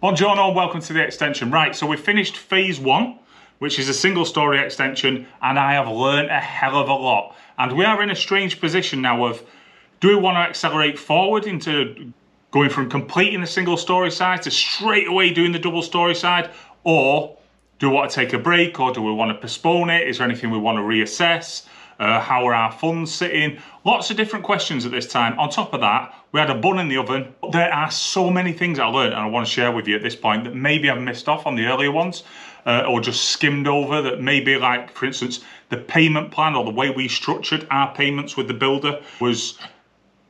Buongiorno, welcome to the extension. Right, so we've finished phase one, which is a single story extension, and I have learned a hell of a lot. And we are in a strange position now of, do we want to accelerate forward into going from completing the single story side to straight away doing the double story side? Or do we want to take a break, or do we want to postpone it? Is there anything we want to reassess? How are our funds sitting? Lots of different questions at this time. On top of that, we had a bun in the oven. There are so many things I learned and I want to share with you at this point that maybe I've missed off on the earlier ones or just skimmed over, that maybe, like, for instance, the payment plan or the way we structured our payments with the builder was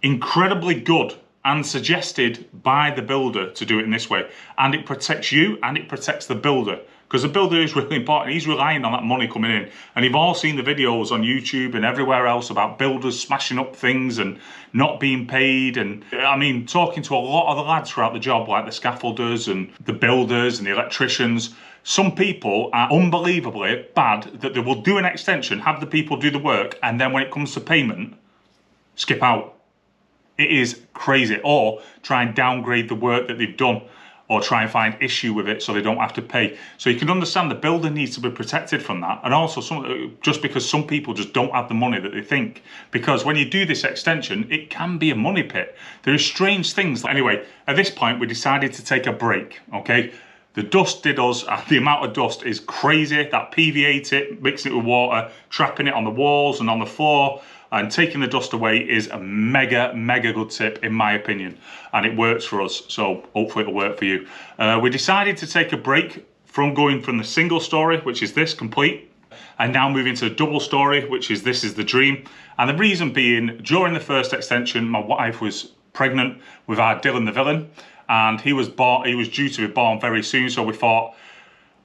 incredibly good and suggested by the builder to do it in this way. And it protects you and it protects the builder. Because the builder is really important. He's relying on that money coming in. And you've all seen the videos on YouTube and everywhere else about builders smashing up things and not being paid. And I mean, talking to a lot of the lads throughout the job, like the scaffolders and the builders and the electricians, some people are unbelievably bad that they will do an extension, have the people do the work, and then when it comes to payment, skip out. It is crazy. Or try and downgrade the work that they've done, or try and find issue with it so they don't have to pay. So you can understand the builder needs to be protected from that. And also, just because some people just don't have the money that they think. Because when you do this extension, it can be a money pit. There are strange things. Anyway, at this point, we decided to take a break, okay? The dust did us, the amount of dust is crazy. That PVA tip, mixing it with water, trapping it on the walls and on the floor, and taking the dust away is a mega good tip in my opinion, and it works for us, so hopefully it'll work for you. We decided to take a break from going from the single story, which is this complete, and now moving to the double story, which is this is the dream. And the reason being, during the first extension, my wife was pregnant with our Dylan the villain, and he was due to be born very soon, so we thought,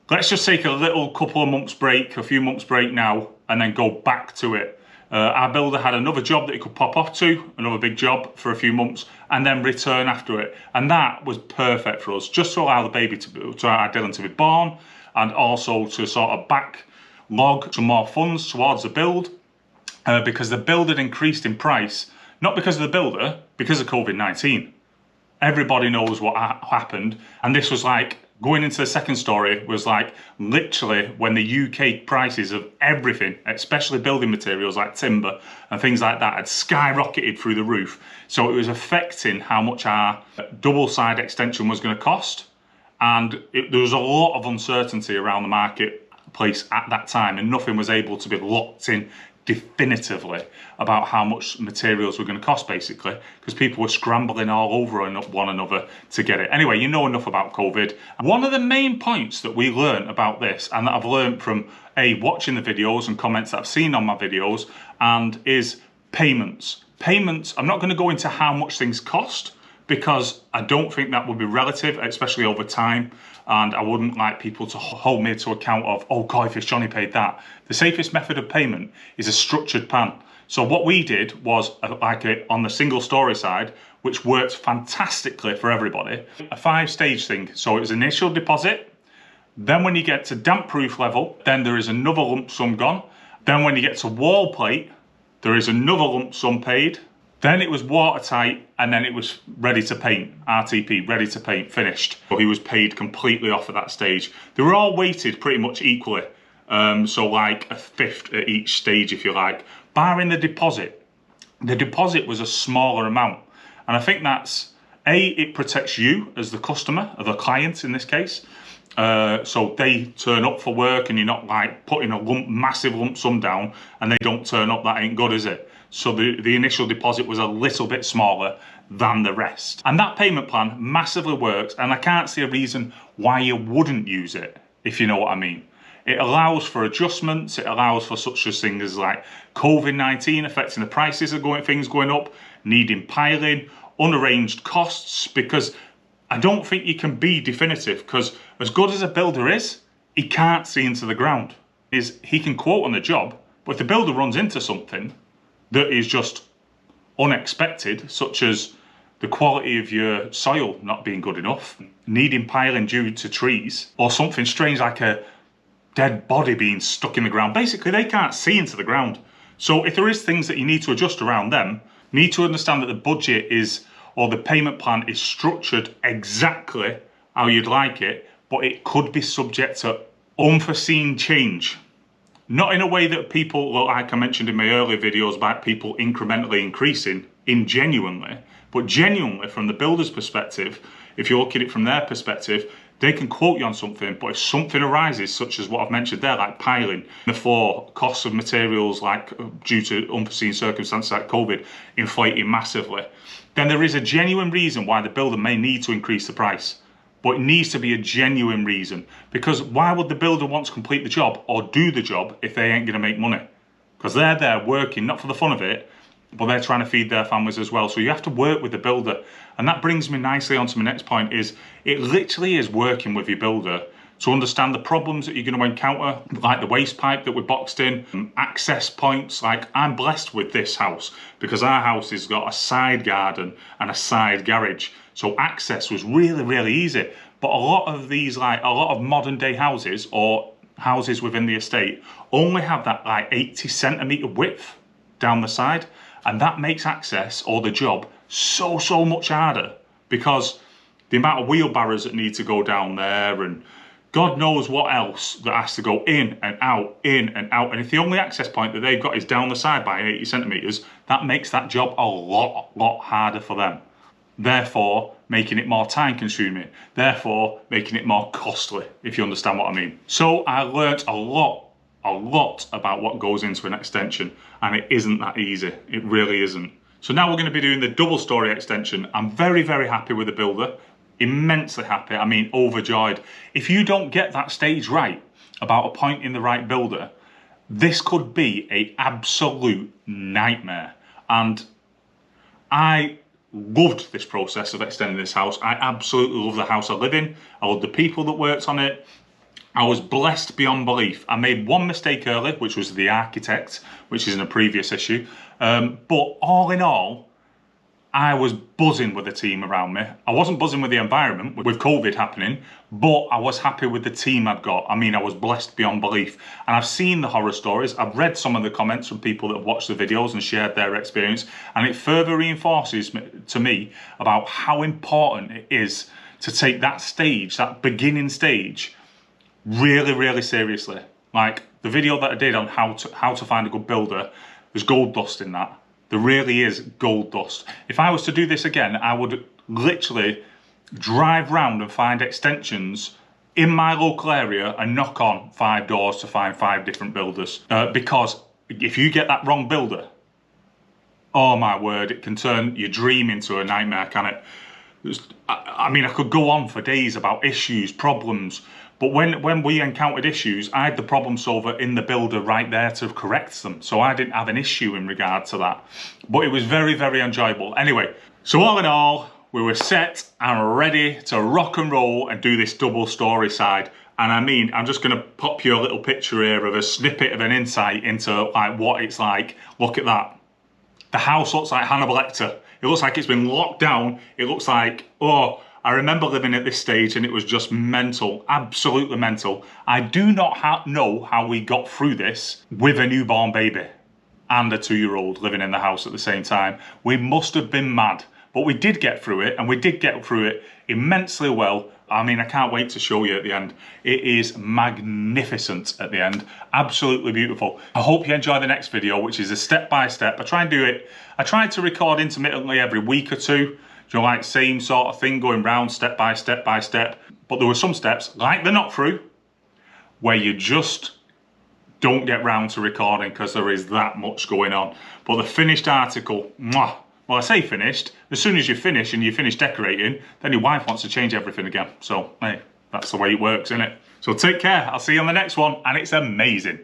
let's just take a few months break now, and then go back to it. Our builder had another job that he could pop off to, another big job for a few months, and then return after it. And that was perfect for us, just to allow the baby to our Dylan to be born, and also to sort of backlog some more funds towards the build, because the build had increased in price, not because of the builder, because of COVID-19. Everybody knows what happened, and this was like, going into the second story was like literally when the UK prices of everything, especially building materials like timber and things like that, had skyrocketed through the roof. So it was affecting how much our double side extension was going to cost. And there was a lot of uncertainty around the marketplace at that time, and nothing was able to be locked in definitively about how much materials were going to cost, basically, because people were scrambling all over one another to get it. Anyway, you know enough about COVID. One of the main points that we learned about this, and that I've learned from watching the videos and comments that I've seen on my videos, and is payments. Payments, I'm not going to go into how much things cost, because I don't think that would be relative, especially over time. And I wouldn't like people to hold me to account of, oh, Goldfish Johnny paid that. The safest method of payment is a structured plan. So what we did was, on the single story side, which worked fantastically for everybody, a 5-stage thing. So it was initial deposit. Then when you get to damp proof level, then there is another lump sum gone. Then when you get to wall plate, there is another lump sum paid. Then it was watertight, and then it was ready to paint, RTP, ready to paint, finished. So he was paid completely off at that stage. They were all weighted pretty much equally. So like a fifth at each stage, if you like, barring the deposit. The deposit was a smaller amount. And I think that's, it protects you as the customer, or the client in this case. So they turn up for work and you're not like putting a massive lump sum down and they don't turn up. That ain't good, is it? So the initial deposit was a little bit smaller than the rest. And that payment plan massively works, and I can't see a reason why you wouldn't use it, if you know what I mean. It allows for adjustments, it allows for such as things as like COVID-19 affecting the prices of things going up, needing piling, unarranged costs, because I don't think you can be definitive, because as good as a builder is, he can't see into the ground. He can quote on the job, but if the builder runs into something that is just unexpected, such as the quality of your soil not being good enough, needing piling due to trees, or something strange like a dead body being stuck in the ground, basically they can't see into the ground. So if there is things that you need to adjust around them, you need to understand that the budget is, or the payment plan is structured exactly how you'd like it, but it could be subject to unforeseen change. Not in a way that people, like I mentioned in my earlier videos about people incrementally increasing, ingenuinely, but genuinely from the builder's perspective. If you look at it from their perspective, they can quote you on something, but if something arises, such as what I've mentioned there, like piling, the floor, costs of materials, like due to unforeseen circumstances like COVID, inflating massively, then there is a genuine reason why the builder may need to increase the price. But it needs to be a genuine reason, because why would the builder want to complete the job or do the job if they ain't going to make money? Because they're there working, not for the fun of it, but they're trying to feed their families as well. So you have to work with the builder. And that brings me nicely on to my next point, is it literally is working with your builder to understand the problems that you're going to encounter, like the waste pipe that we boxed in, access points. Like, I'm blessed with this house because our house has got a side garden and a side garage. So access was really, really easy. But a lot of these, like a lot of modern day houses or houses within the estate only have that like 80 centimetre width down the side. And that makes access or the job so much harder, because the amount of wheelbarrows that need to go down there and God knows what else that has to go in and out, in and out. And if the only access point that they've got is down the side by 80 centimetres, that makes that job a lot harder for them. Therefore, making it more time consuming. Therefore, making it more costly, if you understand what I mean. So I learnt a lot about what goes into an extension, and it isn't that easy. It really isn't. So now we're going to be doing the double story extension. I'm very happy with the builder. Immensely happy. I mean, overjoyed. If you don't get that stage right about appointing the right builder, this could be an absolute nightmare. And I loved this process of extending this house. I absolutely love the house I live in. I love the people that worked on it. I was blessed beyond belief. I made one mistake early, which was the architect, which is in a previous issue. But all in all, I was buzzing with the team around me. I wasn't buzzing with the environment, with COVID happening, but I was happy with the team I'd got. I mean, I was blessed beyond belief. And I've seen the horror stories. I've read some of the comments from people that have watched the videos and shared their experience. And it further reinforces to me about how important it is to take that stage, that beginning stage, really seriously. Like the video that I did on how to find a good builder, there's gold dust in that. There really is gold dust. If I was to do this again, I would literally drive round and find extensions in my local area and knock on 5 doors to find 5 different builders. Because if you get that wrong builder, oh my word, it can turn your dream into a nightmare, can it? I mean, I could go on for days about issues, problems, but when we encountered issues, I had the problem solver in the builder right there to correct them. So I didn't have an issue in regard to that. But it was very enjoyable. Anyway, so all in all, we were set and ready to rock and roll and do this double story side. And I mean, I'm just going to pop you a little picture here of a snippet of an insight into like what it's like. Look at that. The house looks like Hannibal Lecter. It looks like it's been locked down. It looks like, oh, I remember living at this stage and it was just mental, absolutely mental. I do not know how we got through this with a newborn baby and a 2-year-old living in the house at the same time. We must have been mad, but we did get through it, and we did get through it immensely well. I mean, I can't wait to show you at the end. It is magnificent at the end, absolutely beautiful. I hope you enjoy the next video, which is a step-by-step. I try to record intermittently every week or two. You know, like same sort of thing, going round step by step by step. But there were some steps, like the knock through, where you just don't get round to recording because there is that much going on. But the finished article, mwah. Well, I say finished. As soon as you finish and you finish decorating, then your wife wants to change everything again. So, hey, that's the way it works, isn't it? So take care. I'll see you on the next one, and it's amazing.